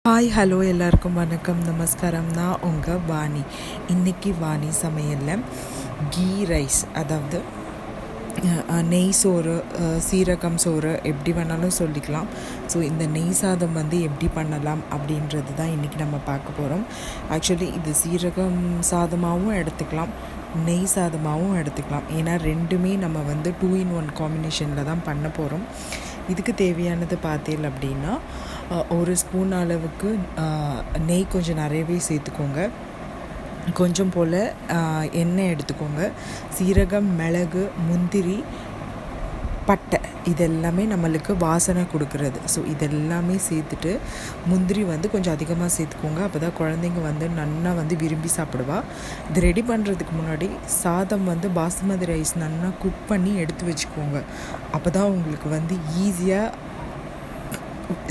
Hi hello எல்லாருக்கும் வணக்கம் நமஸ்காரம். நான் உங்கள் வாணி. இன்றைக்கி வாணி சமையலில் கீ ரைஸ், அதாவது நெய் சோறு, சீரகம் சோறு எப்படி வேணாலும் சொல்லிக்கலாம். ஸோ இந்த நெய் சாதம் எப்படி பண்ணலாம் அப்படின்றது தான் இன்றைக்கி நம்ம பார்க்க போகிறோம். ஆக்சுவலி இது சீரகம் சாதமாகவும் எடுத்துக்கலாம், நெய் சாதமாகவும் எடுத்துக்கலாம். ஏன்னா ரெண்டுமே நம்ம 2 in 1 காம்பினேஷனில் தான் பண்ண போகிறோம். இதுக்கு தேவையானது பார்த்தீங்க அப்படின்னா, ஒரு ஸ்பூன் அளவுக்கு நெய் கொஞ்சம் நிறையவே சேர்த்துக்கோங்க. கொஞ்சம் போல் எண்ணெய் எடுத்துக்கோங்க. சீரகம், மிளகு, முந்திரி, பட்டை இதெல்லாமே நம்மளுக்கு வாசனை கொடுக்குறது. ஸோ இதெல்லாமே சேர்த்துட்டு முந்திரி கொஞ்சம் அதிகமாக சேர்த்துக்கோங்க. அப்போ தான் குழந்தைங்க நன்னா விரும்பி சாப்பிடுவா. இது ரெடி பண்ணுறதுக்கு முன்னாடி சாதம் பாசுமதி ரைஸ் நன்னா குக் பண்ணி எடுத்து வச்சுக்கோங்க. அப்போ தான் உங்களுக்கு ஈஸியாக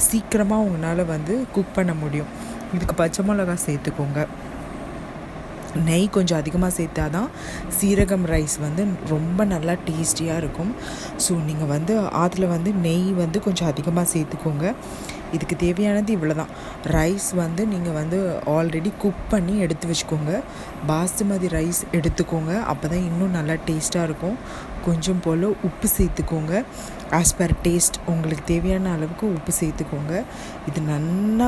சீக்கிரமாக உங்களால் குக் பண்ண முடியும். இதுக்கு பச்சை மிளகாய் சேர்த்துக்கோங்க. நெய் கொஞ்சம் அதிகமாக சேர்த்தா தான் சீரகம் ரைஸ் ரொம்ப நல்லா டேஸ்டியாக இருக்கும். ஸோ நீங்கள் அதில் நெய் கொஞ்சம் அதிகமாக சேர்த்துக்கோங்க. இதுக்கு தேவையானது இவ்வளோ தான். ரைஸ் நீங்கள் ஆல்ரெடி குக் பண்ணி எடுத்து வச்சுக்கோங்க. பாசுமதி ரைஸ் எடுத்துக்கோங்க. அப்போ தான் இன்னும் நல்லா டேஸ்ட்டாக இருக்கும். கொஞ்சம் போல் உப்பு சேர்த்துக்கோங்க. ஆஸ் பர் டேஸ்ட் உங்களுக்கு தேவையான அளவுக்கு உப்பு சேர்த்துக்கோங்க. இது நல்லா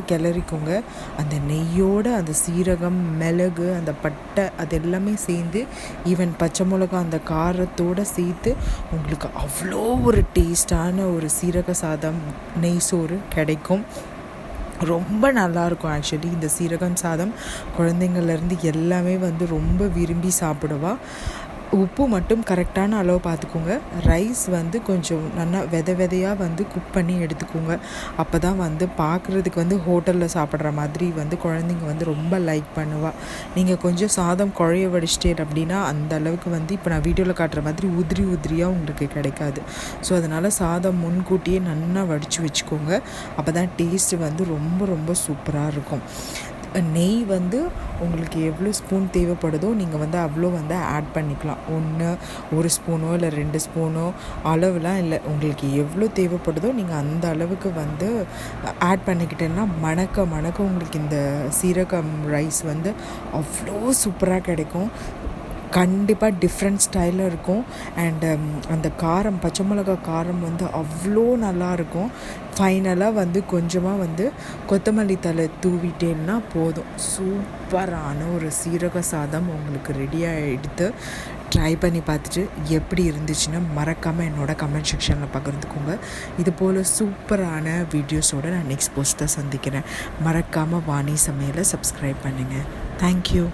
கிளறிக்கோங்க. அந்த நெய்யோட அந்த சீரகம், மிளகு, அந்த பட்டை அது எல்லாமே சேர்ந்து ஈவன் பச்சை மிளகா அந்த காரத்தோடு சேர்த்து உங்களுக்கு அவ்வளோ ஒரு டேஸ்டான ஒரு சீரக சாதம், நெய் சோறு கிடைக்கும். ரொம்ப நல்லாயிருக்கும். ஆக்சுவலி இந்த சீரகம் சாதம் குழந்தைங்கள்லேருந்து எல்லாமே ரொம்ப விரும்பி சாப்பிடுவா. உப்பு மட்டும் கரெக்டான அளவு பார்த்துக்கோங்க. ரைஸ் கொஞ்சம் நல்லா விதையாக குக் பண்ணி எடுத்துக்கோங்க. அப்போ தான் பார்க்குறதுக்கு ஹோட்டலில் சாப்பிட்ற மாதிரி குழந்தைங்க ரொம்ப லைக் பண்ணுவாள். நீங்கள் கொஞ்சம் சாதம் குழைய வடிச்சிட்டே அப்படின்னா அந்த அளவுக்கு இப்போ நான் வீடியோவில் காட்டுற மாதிரி உதிரியாக உங்களுக்கு கிடைக்காது. ஸோ அதனால் சாதம் முன்கூட்டியே நல்லா வடித்து வச்சுக்கோங்க. அப்போ தான் டேஸ்ட்டு ரொம்ப சூப்பராக இருக்கும். நெய் உங்களுக்கு எவ்வளோ ஸ்பூன் தேவைப்படுதோ நீங்கள் அவ்வளோ ஆட் பண்ணிக்கலாம். ஒரு ஸ்பூனோ இல்லை 2 ஸ்பூனோ அளவுலாம் இல்லை. உங்களுக்கு எவ்வளோ தேவைப்படுதோ நீங்கள் அந்த அளவுக்கு ஆட் பண்ணிக்கிட்டேன்னா மணக்க உங்களுக்கு இந்த சீரகம் ரைஸ் அவ்வளோ சூப்பராக கிடைக்கும். கண்டிப்பாக டிஃப்ரெண்ட் ஸ்டைலில் இருக்கும். அண்டு அந்த காரம், பச்சை மிளகா காரம் அவ்வளோ நல்லாயிருக்கும். ஃபைனலாக கொஞ்சமாக கொத்தமல்லி தழை தூவிட்டேன்னா போதும். சூப்பரான ஒரு சீரக சாதம் உங்களுக்கு ரெடியாக எடுத்து ட்ரை பண்ணி பார்த்துட்டு எப்படி இருந்துச்சுன்னா மறக்காமல் என்னோடய கமெண்ட் செக்ஷனில் பகிர்ந்துக்கோங்க. இது போல் சூப்பரான வீடியோஸோடு நான் நெக்ஸ்ட் போஸ்ட்டை சந்திக்கிறேன். மறக்காமல் வாணி சமையலை சப்ஸ்கிரைப் பண்ணுங்கள். தேங்க்யூ.